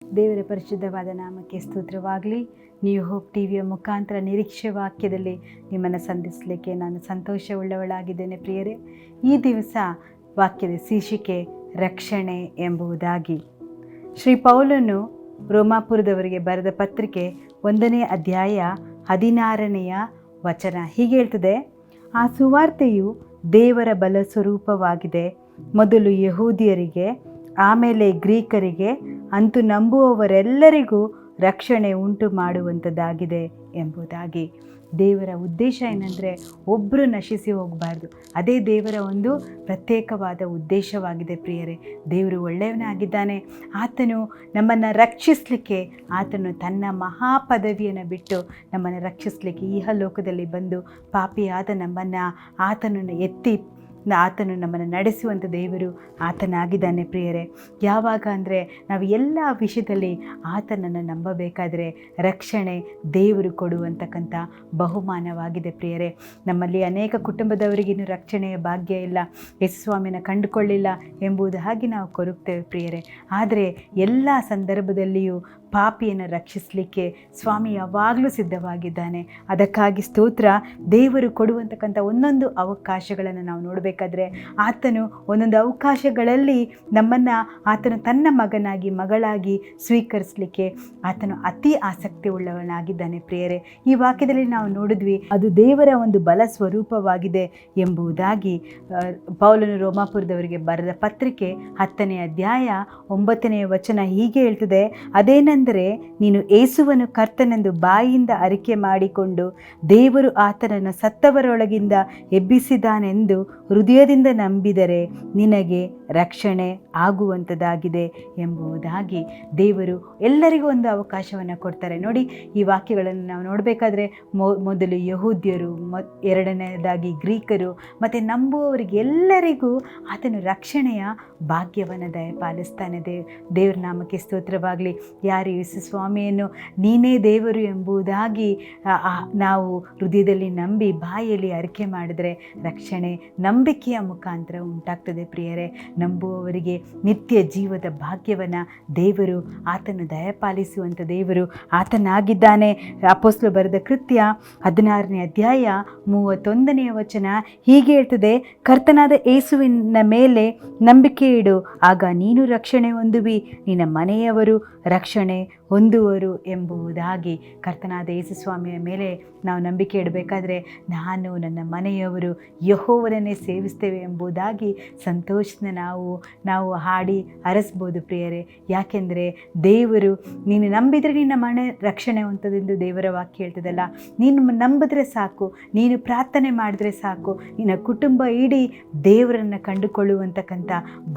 ದೇವರ ಪರಿಶುದ್ಧವಾದ ನಾಮಕ್ಕೆ ಸ್ತೋತ್ರವಾಗಲಿ. ನೀವು ಹೋಪ್ ಟಿವಿಯ ಮುಖಾಂತರ ನಿರೀಕ್ಷೆ ವಾಕ್ಯದಲ್ಲಿ ನಿಮ್ಮನ್ನು ಸಂಧಿಸಲಿಕ್ಕೆ ನಾನು ಸಂತೋಷವುಳ್ಳವಳಾಗಿದ್ದೇನೆ ಪ್ರಿಯರೇ. ಈ ದಿವಸ ವಾಕ್ಯದ ಶೀರ್ಷಿಕೆ ರಕ್ಷಣೆ ಎಂಬುದಾಗಿ. ಶ್ರೀ ಪೌಲನು ರೋಮಾಪುರದವರಿಗೆ ಬರೆದ ಪತ್ರಿಕೆ 1ನೇ ಅಧ್ಯಾಯ 16ನೆಯ ವಚನ ಹೀಗೆ ಹೇಳ್ತದೆ: ಆ ಸುವಾರ್ತೆಯು ದೇವರ ಬಲ ಸ್ವರೂಪವಾಗಿದೆ, ಮೊದಲು ಯಹೂದಿಯರಿಗೆ ಆಮೇಲೆ ಗ್ರೀಕರಿಗೆ, ಅಂತೂ ನಂಬುವವರೆಲ್ಲರಿಗೂ ರಕ್ಷಣೆ ಉಂಟು ಮಾಡುವಂಥದ್ದಾಗಿದೆ ಎಂಬುದಾಗಿ. ದೇವರ ಉದ್ದೇಶ ಏನಂದರೆ ಒಬ್ಬರು ನಶಿಸಿ ಹೋಗಬಾರ್ದು. ಅದೇ ದೇವರ ಒಂದು ಪ್ರತ್ಯೇಕವಾದ ಉದ್ದೇಶವಾಗಿದೆ ಪ್ರಿಯರೇ. ದೇವರು ಒಳ್ಳೆಯವನಾಗಿದ್ದಾನೆ. ಆತನು ನಮ್ಮನ್ನು ರಕ್ಷಿಸಲಿಕ್ಕೆ ಆತನು ತನ್ನ ಮಹಾಪದವಿಯನ್ನು ಬಿಟ್ಟು ನಮ್ಮನ್ನು ರಕ್ಷಿಸಲಿಕ್ಕೆ ಇಹಲೋಕದಲ್ಲಿ ಬಂದು ಪಾಪಿಯಾದ ನಮ್ಮನ್ನು ಆತನನ್ನು ಎತ್ತಿ ಆತನು ನಮ್ಮನ್ನು ನಡೆಸುವಂಥ ದೇವರು ಆತನಾಗಿದ್ದಾನೆ ಪ್ರಿಯರೇ. ಯಾವಾಗ ಅಂದರೆ ನಾವು ಎಲ್ಲ ವಿಷಯದಲ್ಲಿ ಆತನನ್ನು ನಂಬಬೇಕಾದರೆ ರಕ್ಷಣೆ ದೇವರು ಕೊಡುವಂತಕ್ಕಂಥ ಬಹುಮಾನವಾಗಿದೆ ಪ್ರಿಯರೇ. ನಮ್ಮಲ್ಲಿ ಅನೇಕ ಕುಟುಂಬದವರಿಗಿನ್ನೂ ರಕ್ಷಣೆಯ ಭಾಗ್ಯ ಇಲ್ಲ, ಯೇಸು ಸ್ವಾಮಿನ ಕಂಡುಕೊಳ್ಳಿಲ್ಲ ಎಂಬುದಾಗಿ ನಾವು ಕೊರಗ್ತೇವೆ ಪ್ರಿಯರೇ. ಆದರೆ ಎಲ್ಲ ಸಂದರ್ಭದಲ್ಲಿಯೂ ಪಾಪಿಯನ್ನು ರಕ್ಷಿಸಲಿಕ್ಕೆ ಸ್ವಾಮಿ ಯಾವಾಗಲೂ ಸಿದ್ಧವಾಗಿದ್ದಾನೆ. ಅದಕ್ಕಾಗಿ ಸ್ತೋತ್ರ. ದೇವರು ಕೊಡುವಂತಕ್ಕಂಥ ಒಂದೊಂದು ಅವಕಾಶಗಳನ್ನು ನಾವು ನೋಡಬೇಕಾದ್ರೆ ಆತನು ಒಂದೊಂದು ಅವಕಾಶಗಳಲ್ಲಿ ನಮ್ಮನ್ನು ಆತನು ತನ್ನ ಮಗನಾಗಿ ಮಗಳಾಗಿ ಸ್ವೀಕರಿಸಲಿಕ್ಕೆ ಆತನು ಅತಿ ಆಸಕ್ತಿ ಉಳ್ಳವನಾಗಿದ್ದಾನೆ ಪ್ರಿಯರೇ. ಈ ವಾಕ್ಯದಲ್ಲಿ ನಾವು ನೋಡಿದ್ವಿ, ಅದು ದೇವರ ಒಂದು ಬಲ ಸ್ವರೂಪವಾಗಿದೆ ಎಂಬುದಾಗಿ. ಪೌಲನು ರೋಮಾಪುರದವರಿಗೆ ಬರೆದ ಪತ್ರಿಕೆ 10ನೇ ಅಧ್ಯಾಯ 9ನೇ ವಚನ ಹೀಗೆ ಹೇಳ್ತದೆ: ಅದೇನೆಂದರೆ, ನೀನು ಯೇಸುವನ್ನು ಕರ್ತನೆಂದು ಬಾಯಿಯಿಂದ ಅರಿಕೆ ಮಾಡಿಕೊಂಡು ದೇವರು ಆತನನ್ನು ಸತ್ತವರೊಳಗಿಂದ ಎಬ್ಬಿಸಿದಾನೆಂದು ಹೃದಯದಿಂದ ನಂಬಿದರೆ ನಿನಗೆ ರಕ್ಷಣೆ ಆಗುವಂಥದ್ದಾಗಿದೆ ಎಂಬುದಾಗಿ. ದೇವರು ಎಲ್ಲರಿಗೂ ಒಂದು ಅವಕಾಶವನ್ನು ಕೊಡ್ತಾರೆ. ನೋಡಿ, ಈ ವಾಕ್ಯಗಳನ್ನು ನಾವು ನೋಡಬೇಕಾದ್ರೆ ಮೊದಲು ಯಹೂದ್ಯರು, ಎರಡನೇದಾಗಿ ಗ್ರೀಕರು, ಮತ್ತು ನಂಬುವವರಿಗೆ ಎಲ್ಲರಿಗೂ ಆತನು ರಕ್ಷಣೆಯ ಭಾಗ್ಯವನ್ನು ದಯಪಾಲಿಸ್ತಾನೆ. ದೇವರ ನಾಮಕ್ಕೆ ಸ್ತೋತ್ರವಾಗಲಿ. ಯಾರು ಯೇಸು ಸ್ವಾಮಿಯನ್ನು ನೀನೇ ದೇವರು ಎಂಬುದಾಗಿ ನಾವು ಹೃದಯದಲ್ಲಿ ನಂಬಿ ಬಾಯಲ್ಲಿ ಅರಿಕೆ ಮಾಡಿದರೆ ರಕ್ಷಣೆ ನಂಬಿಕೆಯ ಮುಖಾಂತರ ಉಂಟಾಗ್ತದೆ ಪ್ರಿಯರೇ. ನಂಬುವವರಿಗೆ ನಿತ್ಯ ಜೀವದ ಭಾಗ್ಯವನ್ನು ದೇವರು ಆತನು ದಯಪಾಲಿಸುವಂಥ ದೇವರು ಆತನಾಗಿದ್ದಾನೆ. ಅಪೊಸ್ತಲರು ಬರೆದ ಕೃತ್ಯ 16ನೇ ಅಧ್ಯಾಯ 31ನೇ ವಚನ ಹೀಗೆ ಹೇಳ್ತದೆ: ಕರ್ತನಾದ ಯೇಸುವಿನ ಮೇಲೆ ನಂಬಿಕೆ ಇಡು, ಆಗ ನೀನು ರಕ್ಷಣೆ ಹೊಂದುವಿ, ನಿನ್ನ ಮನೆಯವರು ರಕ್ಷಣೆ ಹೊಂದುವರು ಎಂಬುದಾಗಿ. ಕರ್ತನಾದ ಯೇಸು ಸ್ವಾಮಿಯ ಮೇಲೆ ನಾವು ನಂಬಿಕೆ ಇಡಬೇಕಾದ್ರೆ ನಾನು ನನ್ನ ಮನೆಯವರು ಯೆಹೋವನನ್ನೇ ಸೇವಿಸ್ತೇವೆ ಎಂಬುದಾಗಿ ಸಂತೋಷನ ನಾವು ಹಾಡಿ ಹರಸ್ಬೋದು ಪ್ರಿಯರೇ. ಯಾಕೆಂದರೆ ದೇವರು, ನೀನು ನಂಬಿದರೆ ನಿನ್ನ ಮನೆ ರಕ್ಷಣೆ ಹೊಂದದೆಂದು ದೇವರ ವಾಕ್ಯ ಹೇಳ್ತದಲ್ಲ. ನೀನು ನಂಬಿದ್ರೆ ಸಾಕು, ನೀನು ಪ್ರಾರ್ಥನೆ ಮಾಡಿದ್ರೆ ಸಾಕು, ನಿನ್ನ ಕುಟುಂಬ ಇಡೀ ದೇವರನ್ನು ಕಂಡುಕೊಳ್ಳುವಂತಕ್ಕಂಥ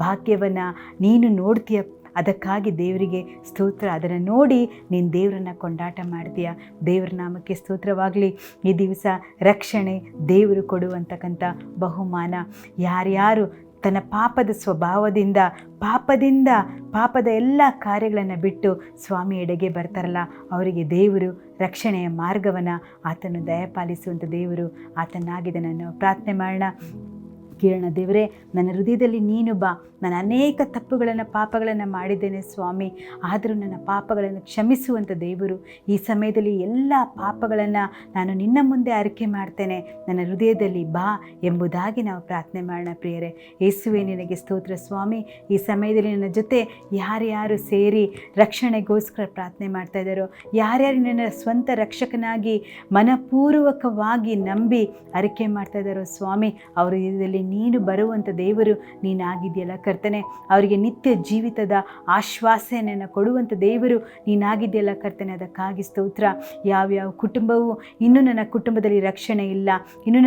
ಭಾಗ್ಯವನ್ನು ನೀನು ನೋಡ್ತೀಯ. ಅದಕ್ಕಾಗಿ ದೇವರಿಗೆ ಸ್ತೋತ್ರ. ಅದನ್ನು ನೋಡಿ ನೀನು ದೇವರನ್ನು ಕೊಂಡಾಟ ಮಾಡ್ತೀಯ. ದೇವರ ನಾಮಕ್ಕೆ ಸ್ತೋತ್ರವಾಗಲಿ. ಈ ದಿವಸ ರಕ್ಷಣೆ ದೇವರು ಕೊಡುವಂತಕ್ಕಂಥ ಬಹುಮಾನ. ಯಾರ್ಯಾರು ತನ್ನ ಪಾಪದ ಸ್ವಭಾವದಿಂದ ಪಾಪದ ಎಲ್ಲ ಕಾರ್ಯಗಳನ್ನು ಬಿಟ್ಟು ಸ್ವಾಮಿ ಎಡೆಗೆ ಬರ್ತಾರಲ್ಲ, ಅವರಿಗೆ ದೇವರು ರಕ್ಷಣೆಯ ಮಾರ್ಗವನ್ನು ಆತನು ದಯಪಾಲಿಸುವಂಥ ದೇವರು ಆತನಾಗಿದೆ. ನಾನು ಪ್ರಾರ್ಥನೆ ಮಾಡೋಣ, ಕೇಳೋಣ. ದೇವರೇ, ನನ್ನ ಹೃದಯದಲ್ಲಿ ನೀನು ಬಾ. ನಾನು ಅನೇಕ ತಪ್ಪುಗಳನ್ನು ಪಾಪಗಳನ್ನು ಮಾಡಿದ್ದೇನೆ ಸ್ವಾಮಿ, ಆದರೂ ನನ್ನ ಪಾಪಗಳನ್ನು ಕ್ಷಮಿಸುವಂಥ ದೇವರು ಈ ಸಮಯದಲ್ಲಿ ಎಲ್ಲ ಪಾಪಗಳನ್ನು ನಾನು ನಿನ್ನ ಮುಂದೆ ಅರಿಕೆ ಮಾಡ್ತೇನೆ, ನನ್ನ ಹೃದಯದಲ್ಲಿ ಬಾ ಎಂಬುದಾಗಿ ನಾವು ಪ್ರಾರ್ಥನೆ ಮಾಡೋಣ ಪ್ರಿಯರೇ. ಯೇಸುವೇ, ನಿನಗೆ ಸ್ತೋತ್ರ ಸ್ವಾಮಿ. ಈ ಸಮಯದಲ್ಲಿ ನನ್ನ ಜೊತೆ ಯಾರ್ಯಾರು ಸೇರಿ ರಕ್ಷಣೆಗೋಸ್ಕರ ಪ್ರಾರ್ಥನೆ ಮಾಡ್ತಾ ಇದ್ದಾರೋ, ಯಾರ್ಯಾರು ನನ್ನ ಸ್ವಂತ ರಕ್ಷಕನಾಗಿ ಮನಪೂರ್ವಕವಾಗಿ ನಂಬಿ ಅರಿಕೆ ಮಾಡ್ತಾ ಇದ್ದಾರೋ ಸ್ವಾಮಿ, ಅವರ ಹೃದಯದಲ್ಲಿ ನೀನು ಬರುವಂಥ ದೇವರು ನೀನಾಗಿದೆಯಲ್ಲ ಕರ್ತನೆ. ಅವರಿಗೆ ನಿತ್ಯ ಜೀವಿತದ ಆಶ್ವಾಸನೆಯನ್ನು ಕೊಡುವಂಥ ದೇವರು ನೀನಾಗಿದೆಯಲ್ಲ ಕರ್ತನೆ. ಅದಕ್ಕಾಗಿ ಸ್ತೋತ್ರ. ಯಾವ್ಯಾವ ಕುಟುಂಬವೂ ಇನ್ನೂ ನನ್ನ ಕುಟುಂಬದಲ್ಲಿ ರಕ್ಷಣೆ ಇಲ್ಲ, ಇನ್ನೂ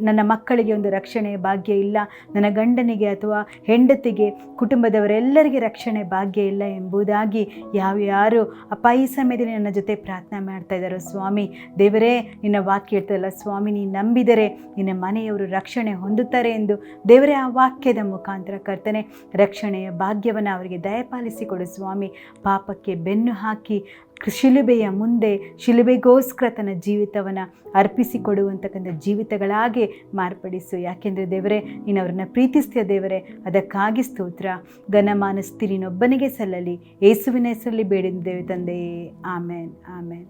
ನನ್ನ ಮಕ್ಕಳಿಗೆ ಒಂದು ರಕ್ಷಣೆಯ ಭಾಗ್ಯ ಇಲ್ಲ, ನನ್ನ ಗಂಡನಿಗೆ ಅಥವಾ ಹೆಂಡತಿಗೆ, ಕುಟುಂಬದವರೆಲ್ಲರಿಗೆ ರಕ್ಷಣೆ ಭಾಗ್ಯ ಇಲ್ಲ ಎಂಬುದಾಗಿ ಯಾವ್ಯಾರು ಅಪ್ಪ ಈ ಸಮಯದಲ್ಲಿ ನನ್ನ ಜೊತೆ ಪ್ರಾರ್ಥನೆ ಮಾಡ್ತಾ ಇದ್ದಾರೋ ಸ್ವಾಮಿ, ದೇವರೇ, ನಿನ್ನ ವಾಕ್ಯ ಹೇಳ್ತದಲ್ಲ ಸ್ವಾಮಿ, ನೀನು ನಂಬಿದರೆ ನಿನ್ನ ಮನೆಯವರು ರಕ್ಷಣೆ ಹೊಂದುತ್ತಾರೆ ಎಂದು ದೇವರೇ ಆ ವಾಕ್ಯದ ಮುಖಾಂತರ ಕರ್ತನೆ ರಕ್ಷಣೆಯ ಭಾಗ್ಯವನ್ನು ಅವರಿಗೆ ದಯಪಾಲಿಸಿಕೊಡು ಸ್ವಾಮಿ. ಪಾಪಕ್ಕೆ ಬೆನ್ನು ಹಾಕಿ ಶಿಲುಬೆಯ ಮುಂದೆ ಶಿಲುಬೆಗೋಸ್ಕರ ತನ್ನ ಜೀವಿತವನ್ನು ಅರ್ಪಿಸಿಕೊಡುವಂತಕ್ಕಂಥ ಜೀವಿತಗಳಾಗಿ ಮಾರ್ಪಡಿಸು. ಯಾಕೆಂದರೆ ದೇವರೇ ನೀನು ಅವರನ್ನು ಪ್ರೀತಿಸ್ತೀಯ ದೇವರೇ, ಅದಕ್ಕಾಗಿ ಸ್ತೋತ್ರ. ಘನಮಾನ ಸ್ತುತಿ ನೀನೊಬ್ಬನಿಗೆ ಸಲ್ಲಲಿ. ಯೇಸುವಿನ ಹೆಸರಲ್ಲಿ ಬೇಡಿದ್ದೇವೆ ತಂದೆಯೇ, ಆಮೇನ್ ಆಮೇನ್.